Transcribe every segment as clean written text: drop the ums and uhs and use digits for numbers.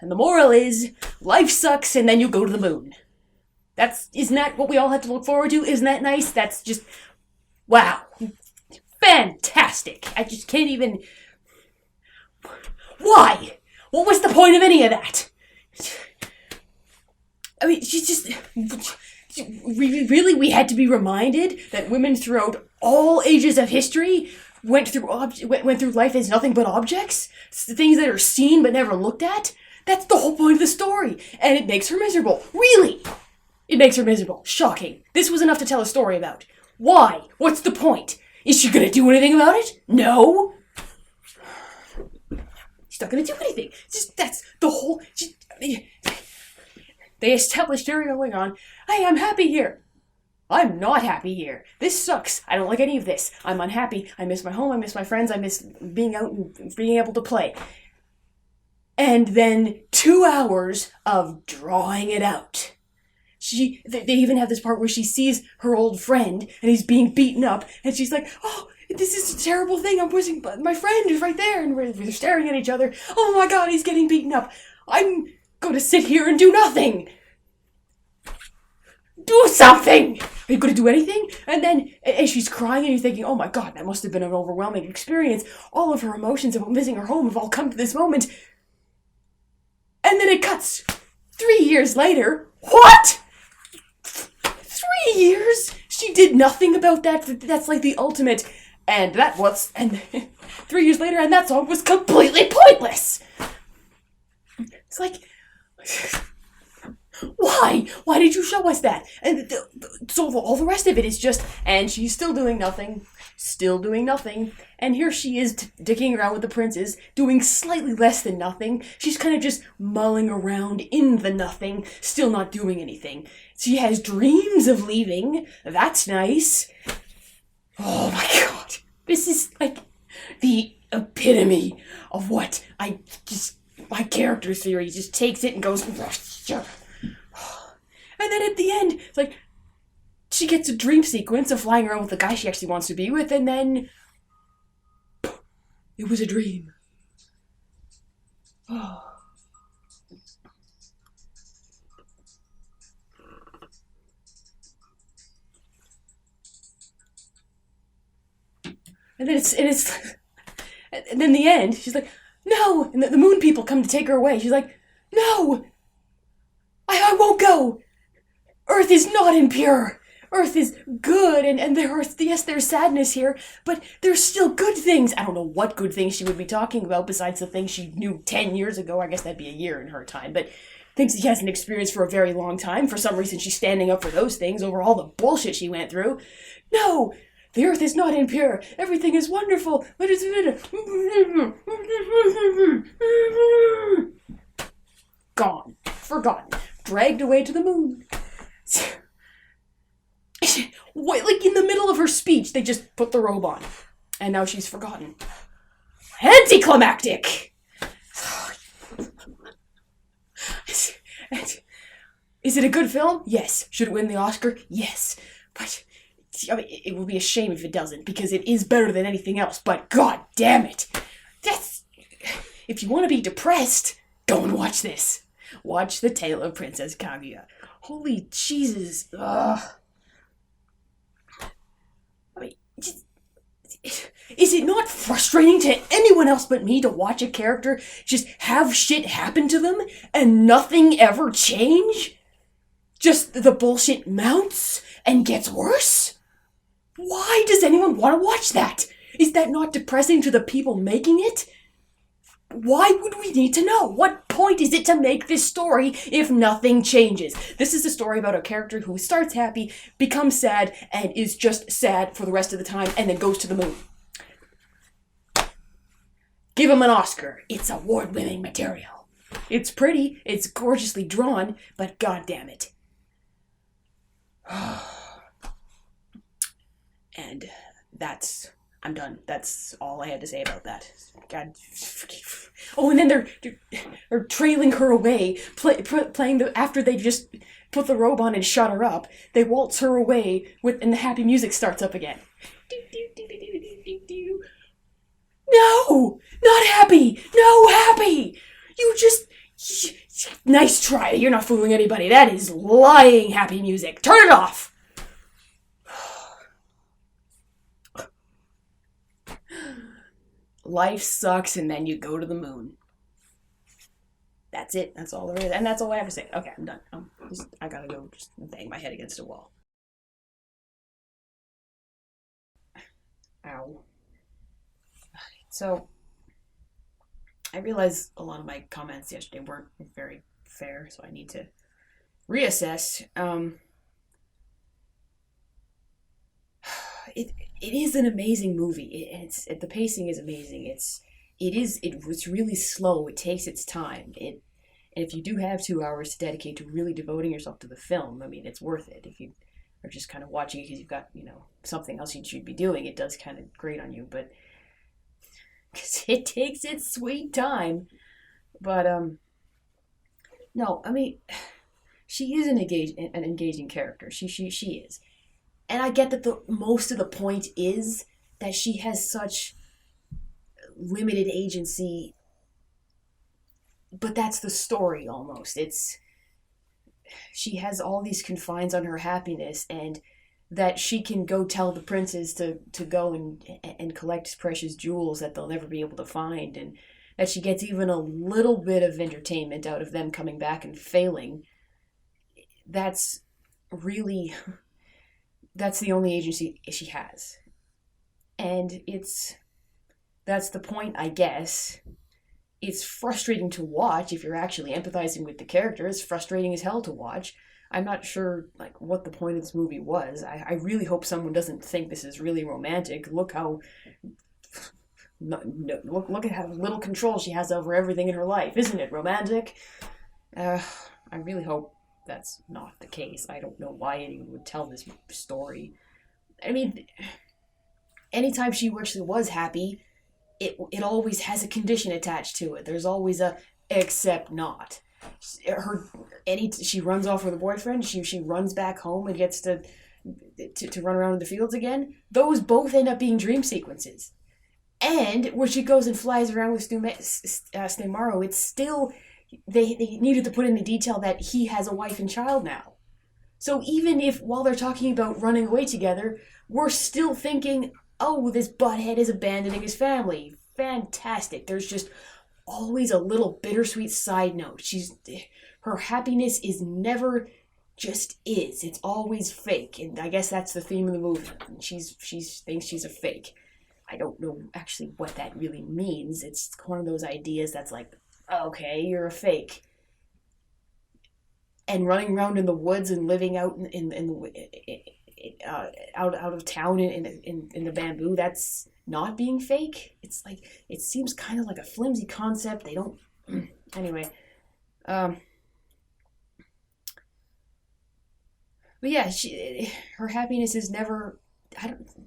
And the moral is, life sucks and then you go to the moon. Isn't that what we all have to look forward to? Isn't that nice? That's just, wow. Fantastic. I just can't even... Why? What was the point of any of that? I mean, she's just... Really, we had to be reminded that women throughout all ages of history went through life as nothing but objects? Things that are seen but never looked at? That's the whole point of the story. And it makes her miserable. Really? It makes her miserable. Shocking. This was enough to tell a story about. Why? What's the point? Is she gonna do anything about it? No. She's not gonna do anything. That's the whole... They established early on, hey, I'm happy here. I'm not happy here. This sucks. I don't like any of this. I'm unhappy. I miss my home. I miss my friends. I miss being out and being able to play. And then 2 hours of drawing it out. They even have this part where she sees her old friend and he's being beaten up, and she's like, oh, this is a terrible thing. I'm wishing my friend is right there, and we're staring at each other. Oh my god, he's getting beaten up. I'm going to sit here and do nothing. Do something! Are you going to do anything? And then, as she's crying and you're thinking, oh my god, that must have been an overwhelming experience. All of her emotions about missing her home have all come to this moment. And then it cuts. 3 years later. What? 3 years? She did nothing about that. That's like the ultimate. And 3 years later, and that song was completely pointless. It's like... Why? Why did you show us that? And so all the rest of it is just, and she's still doing nothing, and here she is dicking around with the princes, doing slightly less than nothing. She's kind of just mulling around in the nothing, still not doing anything. She has dreams of leaving. That's nice. Oh my god. This is like the epitome of what my character theory just takes it and goes... And then at the end, it's like, she gets a dream sequence of flying around with the guy she actually wants to be with, and then... It was a dream. Oh. And then the end, she's like, no! And the moon people come to take her away. She's like, no! I won't go! Earth is not impure. Earth is good, and there's sadness here, but there's still good things. I don't know what good things she would be talking about besides the things she knew 10 years ago. I guess that'd be a year in her time, but things she hasn't experienced for a very long time. For some reason, she's standing up for those things over all the bullshit she went through. No! The earth is not impure. Everything is wonderful. But it's... Gone. Forgotten. Dragged away to the moon. Like in the middle of her speech, they just put the robe on. And now she's forgotten. Anticlimactic! Is it a good film? Yes. Should it win the Oscar? Yes. But I mean, it would be a shame if it doesn't, because it is better than anything else. But god damn it. If you want to be depressed, go and watch this. Watch The Tale of Princess Kaguya. Holy Jesus. Ugh. I mean, is it not frustrating to anyone else but me to watch a character just have shit happen to them and nothing ever change? Just the bullshit mounts and gets worse? Why does anyone want to watch that? Is that not depressing to the people making it? Why would we need to know? What point is it to make this story if nothing changes? This is a story about a character who starts happy, becomes sad, and is just sad for the rest of the time, and then goes to the moon. Give him an Oscar. It's award-winning material. It's pretty, it's gorgeously drawn, but god damn it. And I'm done. That's all I had to say about that. God. Oh, and then they're trailing her away, playing after they just put the robe on and shut her up. They waltz her away and the happy music starts up again. No, not happy. No happy. Nice try. You're not fooling anybody. That is lying happy music. Turn it off. Life sucks, and then you go to the moon. That's it. That's all there is. And that's all I have to say. Okay, I'm done. I gotta go just bang my head against a wall. Ow. So, I realize a lot of my comments yesterday weren't very fair, so I need to reassess. It is an amazing movie. The pacing is amazing. It's really slow. It takes its time. And if you do have 2 hours to dedicate to really devoting yourself to the film, I mean, it's worth it. If you are just kind of watching it because you've got something else you should be doing, it does kind of grate on you. But because it takes its sweet time. But no, I mean, she is an engaging character. She is. And I get that the most of the point is that she has such limited agency, but that's the story almost. She has all these confines on her happiness, and that she can go tell the princes to go and collect precious jewels that they'll never be able to find, and that she gets even a little bit of entertainment out of them coming back and failing. That's the only agency she has. And that's the point, I guess. It's frustrating to watch if you're actually empathizing with the character. It's frustrating as hell to watch. I'm not sure what the point of this movie was. I really hope someone doesn't think this is really romantic. Look at how little control she has over everything in her life. Isn't it romantic? I really hope that's not the case. I don't know why anyone would tell this story. I mean, anytime she actually was happy, it always has a condition attached to it. There's always a except not. She runs off with a boyfriend. She runs back home and gets to run around in the fields again. Those both end up being dream sequences. And when she goes and flies around with Snemaro, it's still they needed to put in the detail that he has a wife and child now. So even if while they're talking about running away together, we're still thinking, oh, this butthead is abandoning his family. Fantastic. There's just always a little bittersweet side note. Her happiness is never just is. It's always fake. And I guess that's the theme of the movie. She thinks she's a fake. I don't know actually what that really means. It's one of those ideas that's like, okay, you're a fake. And running around in the woods and living out out of town in the bamboo, that's not being fake. It's like, it seems kind of like a flimsy concept. They don't anyway. But yeah, her happiness is never,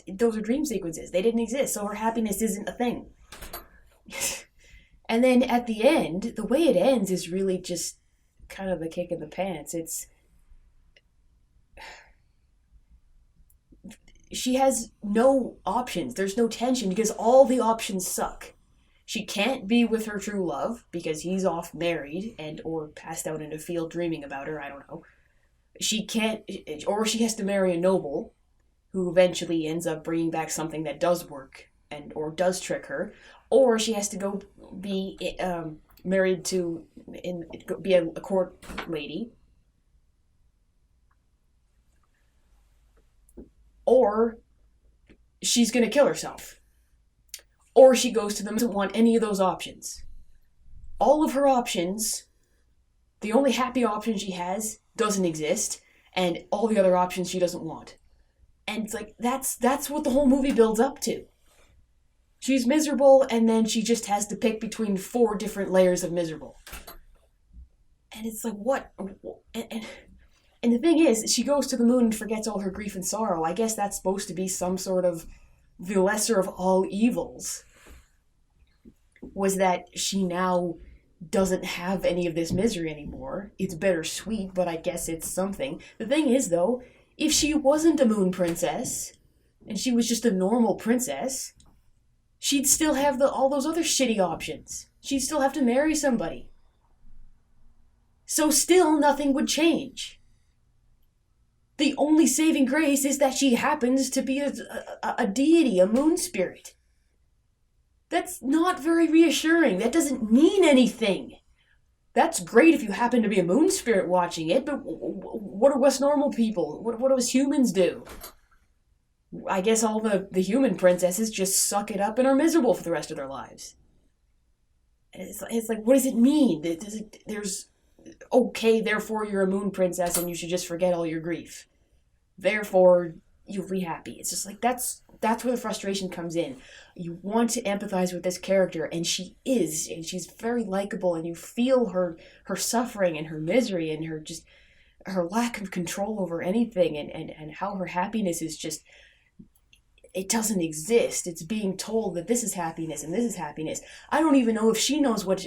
those are dream sequences. They didn't exist, so her happiness isn't a thing. And then at the end, the way it ends is really just kind of a kick in the pants. She has no options. There's no tension because all the options suck. She can't be with her true love because he's off married or passed out in a field dreaming about her. I don't know. She can't, or she has to marry a noble who eventually ends up bringing back something that does work or does trick her, or she has to go be married to be a court lady, or she's gonna kill herself, or she goes to them. Doesn't want any of those options. All of her options, the only happy option she has doesn't exist, and all the other options she doesn't want. And it's like, that's what the whole movie builds up to. She's miserable, and then she just has to pick between 4 different layers of miserable. And it's like, what? And the thing is, she goes to the moon and forgets all her grief and sorrow. I guess that's supposed to be some sort of the lesser of all evils. Was that she now doesn't have any of this misery anymore. It's bittersweet, but I guess it's something. The thing is, though, if she wasn't a moon princess, and she was just a normal princess, she'd still have all those other shitty options. She'd still have to marry somebody. So still nothing would change. The only saving grace is that she happens to be a deity, a moon spirit. That's not very reassuring. That doesn't mean anything. That's great if you happen to be a moon spirit watching it, but what do us normal people, what do us humans do? I guess all the human princesses just suck it up and are miserable for the rest of their lives. It's like, what does it mean? There's, okay, therefore you're a moon princess and you should just forget all your grief. Therefore, you'll be happy. It's just like, that's where the frustration comes in. You want to empathize with this character, and she is, and she's very likable, and you feel her suffering and her misery and her lack of control over anything, and how her happiness is just, it doesn't exist. It's being told that this is happiness and this is happiness. I don't even know if she knows what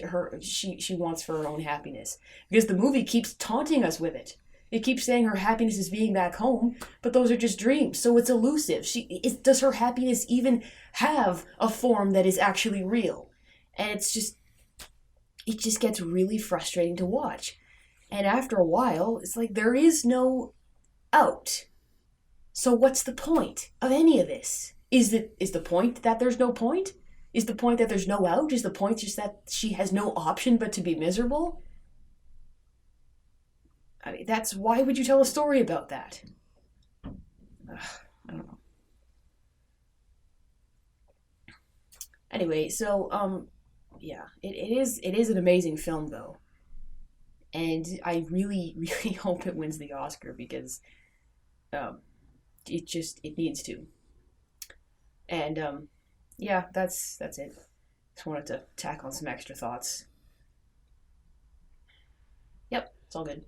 she wants for her own happiness, because the movie keeps taunting us with it. It keeps saying her happiness is being back home, but those are just dreams, so it's elusive. Does her happiness even have a form that is actually real? And it just gets really frustrating to watch. And after a while, it's like there is no out. So what's the point of any of this? Is the point that there's no point? Is the point that there's no out? Is the point just that she has no option but to be miserable? I mean, why would you tell a story about that? I don't know. Anyway, so yeah, it is an amazing film though, and I really really hope it wins the Oscar, because um, it needs to. And yeah, that's it. Just wanted to tack on some extra thoughts. Yep, it's all good.